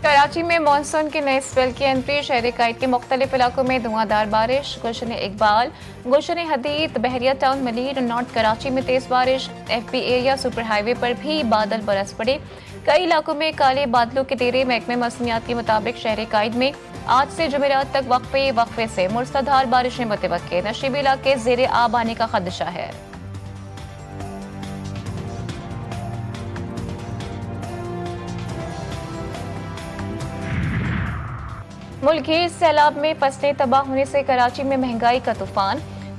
कराची में मानसून के नए स्पेल की एंट्री। शहर कायद के मुख्तलिफ इलाकों में धुआंधार बारिश। गुलशन इकबाल, गुलशन हदीद, बहरिया टाउन, मलीर, नॉर्थ कराची में तेज बारिश। FB एरिया सुपर हाईवे पर भी बादल बरस पड़े। कई इलाकों में काले बादलों के डेरे। महकमे मौसमियात के मुताबिक शहर कायद में आज से जुमेरात तक वक्फे से मूसलाधार बारिशें मुतवक्के। नशीबी इलाके जेर आब आने का खदशा है। मुल्की सैलाब में फसलें तबाह होने से कराची में महंगाई का तूफान।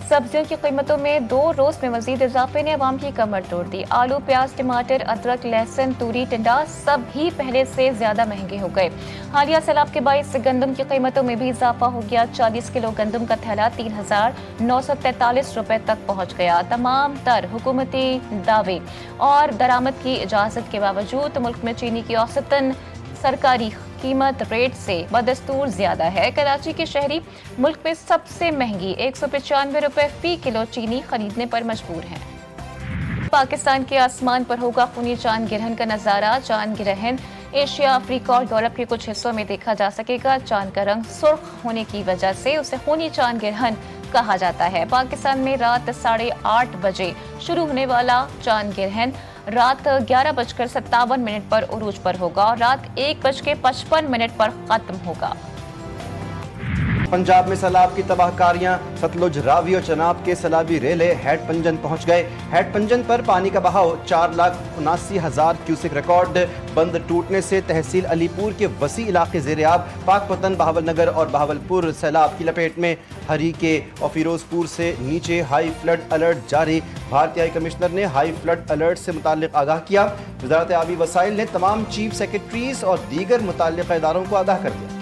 सब्जियों की कीमतों में 2 रोज में मजीद इजाफे ने अवाम की कमर तोड़ दी। आलू, प्याज, टमाटर, अदरक, लहसुन, तूरी, टिंडा सब ही पहले से ज्यादा महंगे हो गए। हालिया सैलाब के बायस गंदम की कीमतों में भी इजाफा हो गया। 40 किलो गंदम का थैला 3,943 रुपए तक पहुंच गया। तमाम तर हुकूमती दावे और दरामद की इजाजत के बावजूद मुल्क में चीनी की औसतन सरकारी कीमत रेट से बदस्तूर ज्यादा है। कराची के शहरी मुल्क में सबसे महंगी 195 रुपए फी किलो चीनी खरीदने पर मजबूर हैं। पाकिस्तान के आसमान पर होगा खूनी चांद गिरहन का नजारा। चांद गिरहन एशिया, अफ्रीका और यूरोप के कुछ हिस्सों में देखा जा सकेगा। चांद का रंग सुर्ख होने की वजह से उसे खूनी चांद गिरहन कहा जाता है। पाकिस्तान में रात 8:30 बजे शुरू होने वाला चांद गिरहन रात 11:57 पर उरूज पर होगा और रात 1:55 पर खत्म होगा। पंजाब में सैलाब की तबाहकारियां। सतलुज, रावी और चनाब के सैलाबी रेले हेड पंजन पहुंच गए। हेड पंजन पर पानी का बहाव 4,79,000 क्यूसेक रिकॉर्ड। बंद टूटने से तहसील अलीपुर के वसी इलाके ज़ेर-ए-आब। पाकपतन, बहावलनगर और बहावलपुर सैलाब की लपेट में। हरीके और फिरोजपुर से नीचे हाई फ्लड अलर्ट जारी। भारतीय हाई कमिश्नर ने हाई फ्लड अलर्ट से मुताल्लिक आगाह किया। वजारत आबी वसाइल ने तमाम चीफ सेक्रेटरीज और दीगर मुताल्लिका इदारों को आगाह कर दिया।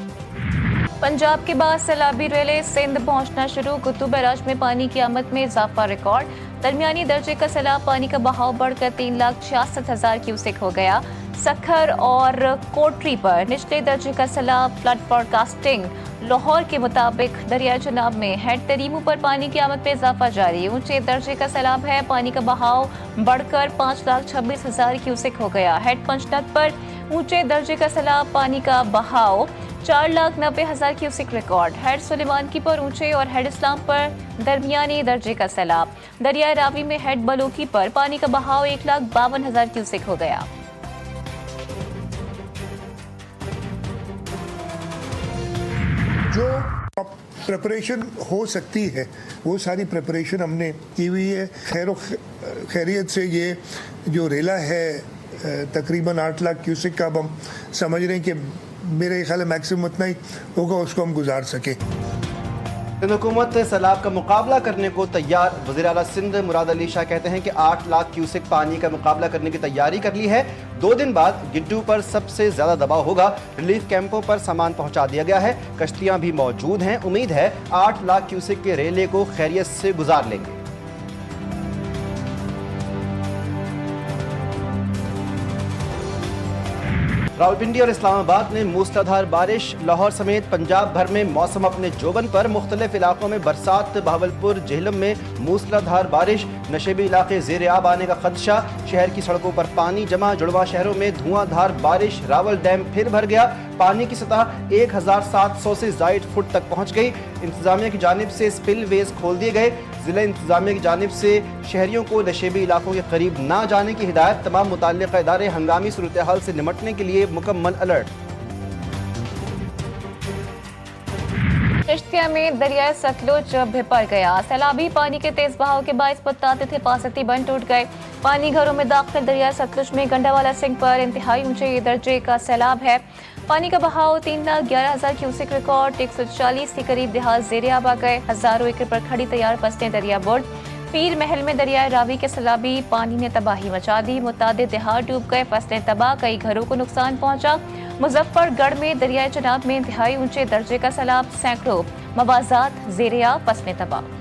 पंजाब के बाद सैलाबी रेले सिंध पहुंचना शुरू। कुतुब बैराज में पानी की आमद में इजाफा रिकॉर्ड। दरमियानी दर्जे का सैलाब पानी का बहाव बढ़कर 3,66,000 क्यूसेक हो गया। सखर और कोटरी पर निचले दर्जे का सैलाब। फ्लड फोरकास्टिंग लाहौर के मुताबिक दरिया चनाब में हेड तरीमू पर पानी की आमद में इजाफा जारी। ऊंचे दर्जे का सैलाब है। पानी का बहाव बढ़कर 5,26,000 क्यूसेक हो गया। हेड पंचतत पर ऊंचे दर्जे का सैलाब। पानी का बहाव 4,90,000 क्यूसेक रिकॉर्ड। हेड सुलेमानकी पर ऊंचे और हेड इस्लाम पर दरमियानी दर्जे का सैलाब। दरिया रावी में हेड बलोकी पर पानी का बहाव 1,52,000 क्यूसेक हो गया। जो प्रिपरेशन हो सकती है वो सारी प्रिपरेशन हमने की हुई है। खैरियत से ये जो रेला है तकरीबन 8 लाख क्यूसेक का, अब हम समझ रहे हैं कि मेरे ख्याल में मैक्सिमम उतना ही होगा, उसको हम गुजार सके। सिंध हुकूमत सैलाब का मुकाबला करने को तैयार। वज़ीर आला सिंध मुराद अली शाह कहते हैं कि 8 लाख क्यूसेक पानी का मुकाबला करने की तैयारी कर ली है। 2 दिन बाद गिड्डू पर सबसे ज्यादा दबाव होगा। रिलीफ कैंपों पर सामान पहुंचा दिया गया है। कश्तियां भी मौजूद हैं। उम्मीद है 8 लाख क्यूसेक के रेले को खैरियत से गुजार लेंगे। रावलपिंडी और इस्लामाबाद में मूसलाधार बारिश। लाहौर समेत पंजाब भर में मौसम अपने जोबन पर। मुख्तलिफ इलाकों में बरसात। बहावलपुर, जेहलम में मूसलाधार बारिश। नशेबी इलाके ज़ेर-ए-आब आने का खदशा। शहर की सड़कों पर पानी जमा। जुड़वा शहरों में धुआंधार बारिश। रावल डैम फिर भर गया। पानी की सतह 1,700 से ज़ायद फुट तक पहुंच गई। इंतजामिया की जानिब से स्पिलवेज खोल दिए गए। जिला इंतजामिया की जानिब से शहरियों को नशेबी इलाकों के करीब ना जाने की हिदायत। तमाम मुताल्लिका इदारे हंगामी सूरत हाल से निमटने के लिए मुकम्मल अलर्ट। चिश्तिया में दरिया सतलुज भर गया। सैलाबी पानी के तेज बहाव के बायस बताते थे पासती बंद टूट गए। पानी घरों में दाखिल। दरिया सतलुज में गंडावाला सिंह पर इंतहाई ऊंचे दर्जे का सैलाब है। पानी का बहाव 3,11,000 क्यूसेक रिकॉर्ड। 140 के करीब देहात ज़ेर-ए-आब आ गए। हजारों एकड़ पर खड़ी तैयार फसलें दरिया बुर्द। पीर महल में दरिया रावी के सैलाबी पानी ने तबाही मचा दी। मुतादिद देहात डूब गए। फसलें तबाह। कई घरों को नुकसान पहुंचा। मुजफ्फरगढ़ में दरिया चनाब में इंतहाई ऊंचे दर्जे का सैलाब। सैकड़ों मवाजात ज़ेर-ए-आब। फसलें तबाह।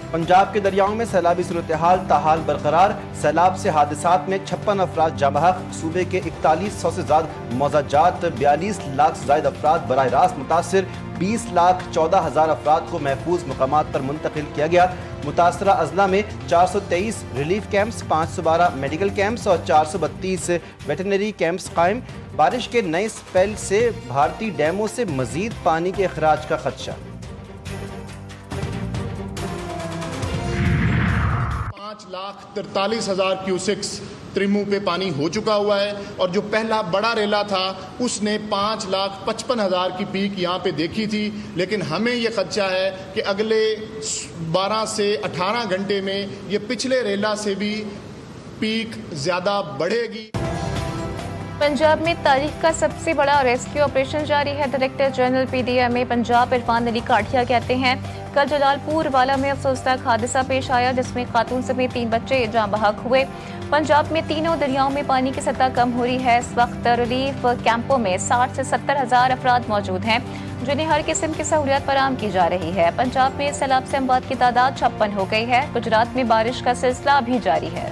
पंजाब के दरियाओं में सैलाबी सूरत हाल ताहाल बरकरार। सैलाब से हादसात में 56 अफराद जाँ बहक। सूबे के 4100 से ज्यादा मौजाजात। 42 लाख से ज्यादा अफराद बराह रास्त मुतासिर। 20,14,000 अफराद को महफूज मकामात पर मुंतकिल किया गया। मुतासरा अजला में 423 रिलीफ कैंप्स, 512 मेडिकल कैंप्स और 432 वेटरनरी कैंप्स कायम। बारिश के नए स्पेल से भारतीय डैमों से मजीद पानी के अखराज का खदशा। 5,43,000 क्यूसेक्स त्रिमू पे पानी हो चुका हुआ है और जो पहला बड़ा रेला था उसने 5,55,000 की पीक यहाँ पे देखी थी। लेकिन हमें ये खदशा है कि अगले 12 से 18 घंटे में ये पिछले रेला से भी पीक ज़्यादा बढ़ेगी। पंजाब में तारीख का सबसे बड़ा रेस्क्यू ऑपरेशन जारी है। Director general PDMA Punjab Irfan Ali Kathia कहते हैं, कल जलालपुर वाला में अफसोसनाक हादसा पेश आया जिसमें खातून समेत 3 बच्चे जाँ बहक हुए। पंजाब में तीनों दरियाओं में पानी की सतह कम हो रही है। इस वक्त रिलीफ कैंपों में 60 से 70 हज़ार अफराद मौजूद हैं जिन्हें हर किस्म की सहूलियत फराहम की जा रही है। पंजाब में सैलाब से अमवात की तादाद 56 हो गई है। गुजरात में बारिश का सिलसिला भी जारी है।